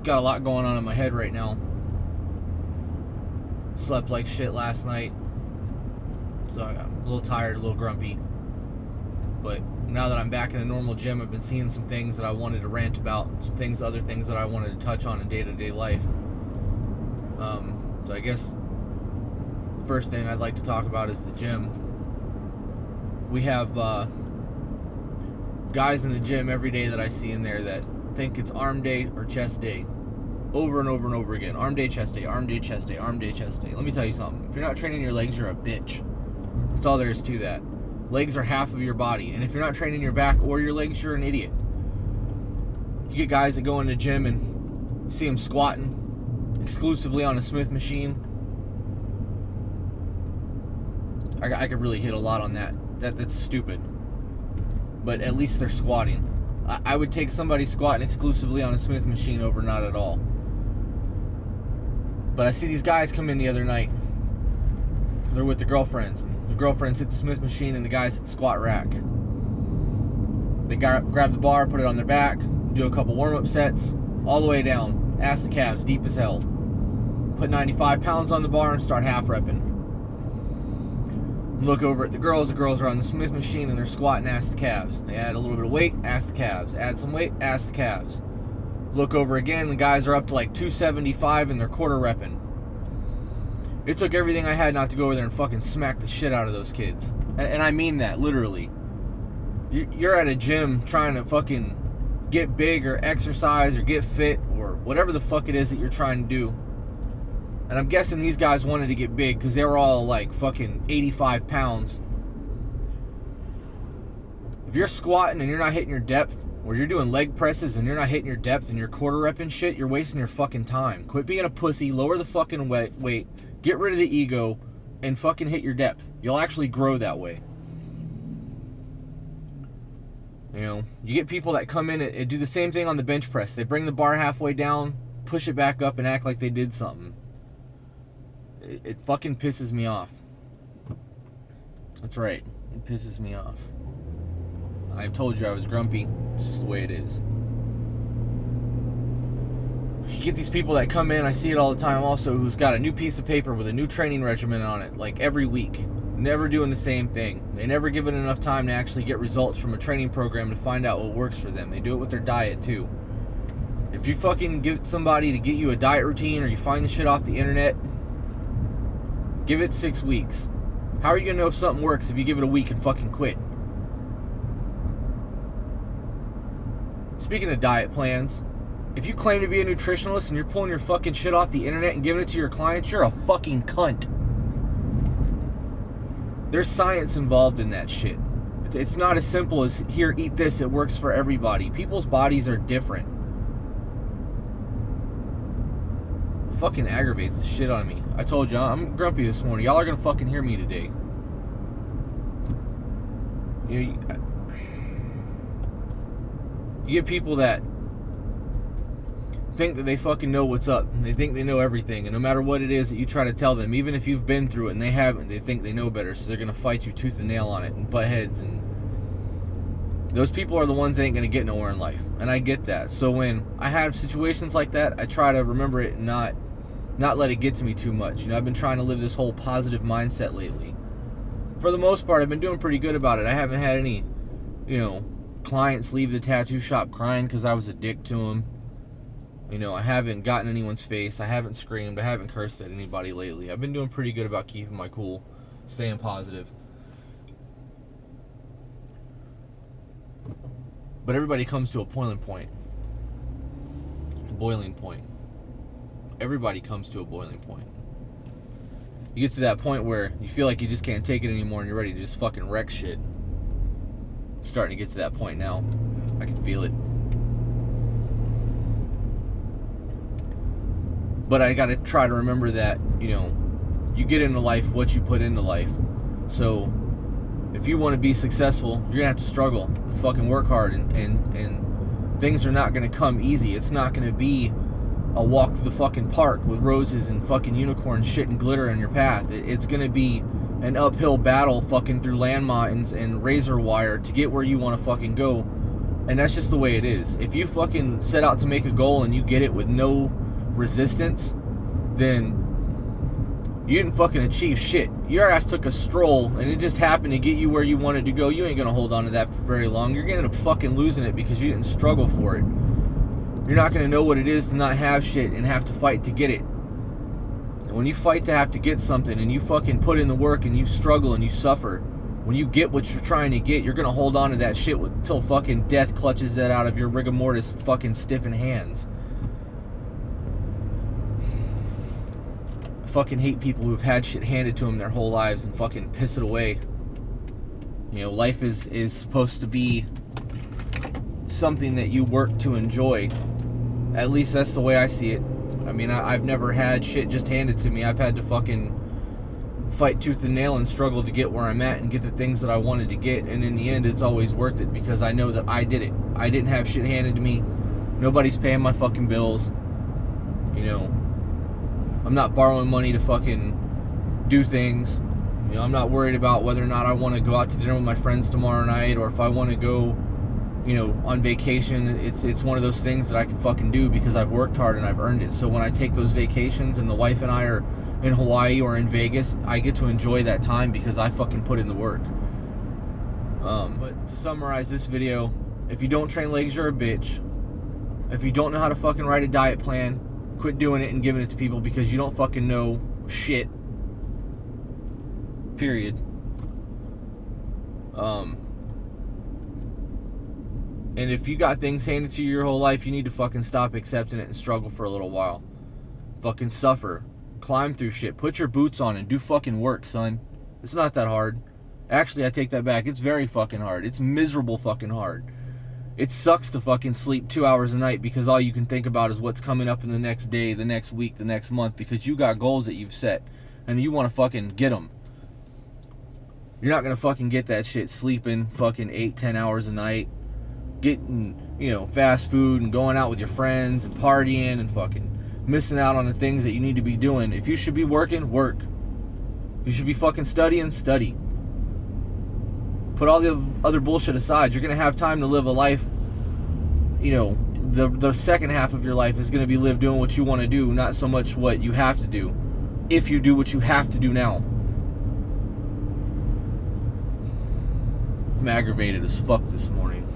got a lot going on in my head right now. Slept like shit last night, so I'm a little tired, a little grumpy. But now that I'm back in a normal gym, I've been seeing some things that I wanted to rant about, some other things that I wanted to touch on in day-to-day life. So I guess the first thing I'd like to talk about is the gym. We have guys in the gym every day that I see in there that think it's arm day or chest day. Over and over and over again. Arm day, chest day, arm day, chest day, arm day, chest day. Let me tell you something. If you're not training your legs, you're a bitch. That's all there is to that. Legs are half of your body. And if you're not training your back or your legs, you're an idiot. You get guys that go in the gym and you see them squatting exclusively on a Smith machine. I could really hit a lot on that. That's stupid. But at least they're squatting. I would take somebody squatting exclusively on a Smith machine over not at all. But I see these guys come in the other night. They're with their girlfriends. The girlfriends hit the Smith machine and the guys hit the squat rack. They grab the bar, put it on their back, do a couple warm-up sets, all the way down, ass to calves, deep as hell. Put 95 pounds on the bar and start half repping. Look over at the girls are on the Smith machine and they're squatting ass to calves. They add a little bit of weight, ass to calves. Add some weight, ass to calves. Look over again, the guys are up to like 275 and they're quarter repping. It took everything I had not to go over there and fucking smack the shit out of those kids. And I mean that, literally. You're at a gym trying to fucking get big or exercise or get fit or whatever the fuck it is that you're trying to do. And I'm guessing these guys wanted to get big because they were all like fucking 85 pounds. If you're squatting and you're not hitting your depth, or you're doing leg presses and you're not hitting your depth and you're quarter repping shit, you're wasting your fucking time. Quit being a pussy, lower the fucking weight, get rid of the ego, and fucking hit your depth. You'll actually grow that way. You know, you get people that come in and do the same thing on the bench press. They bring the bar halfway down, push it back up, and act like they did something. It fucking pisses me off. That's right. It pisses me off. I've told you I was grumpy. It's just the way it is. You get these people that come in, I see it all the time also, who's got a new piece of paper with a new training regimen on it, like every week. Never doing the same thing. They never give it enough time to actually get results from a training program to find out what works for them. They do it with their diet too. If you fucking give somebody to get you a diet routine, or you find the shit off the internet, give it 6 weeks. How are you gonna know if something works if you give it a week and fucking quit? Speaking of diet plans, if you claim to be a nutritionalist and you're pulling your fucking shit off the internet and giving it to your clients, you're a fucking cunt. There's science involved in that shit. It's not as simple as, here, eat this, it works for everybody. People's bodies are different. It fucking aggravates the shit out of me. I told you, I'm grumpy this morning. Y'all are gonna fucking hear me today. You get people that think that they fucking know what's up. They think they know everything. And no matter what it is that you try to tell them, even if you've been through it and they haven't, they think they know better. So they're going to fight you tooth and nail on it and butt heads. And those people are the ones that ain't going to get nowhere in life. And I get that. So when I have situations like that, I try to remember it and not let it get to me too much. You know, I've been trying to live this whole positive mindset lately. For the most part, I've been doing pretty good about it. I haven't had any, clients leave the tattoo shop crying because I was a dick to them. I haven't gotten anyone's face. I haven't screamed. I haven't cursed at anybody lately. I've been doing pretty good about keeping my cool, staying positive. But everybody comes to a boiling point. Everybody comes to a boiling point. You get to that point where you feel like you just can't take it anymore and you're ready to just fucking wreck shit. I'm starting to get to that point now. I can feel it. But I gotta try to remember that, you get into life what you put into life. So, if you want to be successful, you're gonna have to struggle and fucking work hard, and things are not gonna come easy. It's not gonna be a walk to the fucking park with roses and fucking unicorn shit and glitter in your path. It's gonna be an uphill battle fucking through landmines and razor wire to get where you want to fucking go. And that's just the way it is. If you fucking set out to make a goal and you get it with no resistance, then you didn't fucking achieve shit. Your ass took a stroll and it just happened to get you where you wanted to go. You ain't gonna hold on to that for very long. You're gonna end up fucking losing it because you didn't struggle for it. You're not gonna know what it is to not have shit and have to fight to get it. And when you fight to have to get something and you fucking put in the work and you struggle and you suffer, when you get what you're trying to get, you're gonna hold on to that shit until fucking death clutches that out of your rigor mortis fucking stiffened hands. I fucking hate people who've had shit handed to them their whole lives and fucking piss it away. You know, life is supposed to be something that you work to enjoy. At least that's the way I see it. I mean, I've never had shit just handed to me. I've had to fucking fight tooth and nail and struggle to get where I'm at and get the things that I wanted to get, and in the end it's always worth it because I know that I did it. I didn't have shit handed to me. Nobody's paying my fucking bills. You know, I'm not borrowing money to fucking do things. You know, I'm not worried about whether or not I want to go out to dinner with my friends tomorrow night or if I want to go, you know, on vacation. It's one of those things that I can fucking do because I've worked hard and I've earned it. So when I take those vacations and the wife and I are in Hawaii or in Vegas, I get to enjoy that time because I fucking put in the work. But to summarize this video, if you don't train legs, you're a bitch. If you don't know how to fucking write a diet plan, quit doing it and giving it to people because you don't fucking know shit. Period. And if you got things handed to you your whole life, you need to fucking stop accepting it and struggle for a little while. Fucking suffer. Climb through shit. Put your boots on and do fucking work, son. It's not that hard. Actually, I take that back. It's very fucking hard. It's miserable fucking hard. It sucks to fucking sleep 2 hours a night because all you can think about is what's coming up in the next day, the next week, the next month, because you got goals that you've set and you want to fucking get them. You're not going to fucking get that shit sleeping fucking 8-10 hours a night, getting, you know, fast food and going out with your friends and partying and fucking missing out on the things that you need to be doing. If you should be working, work. If you should be fucking studying, study. Put all the other bullshit aside. You're going to have time to live a life, you know, the second half of your life is going to be lived doing what you want to do, not so much what you have to do, if you do what you have to do now. I'm aggravated as fuck this morning.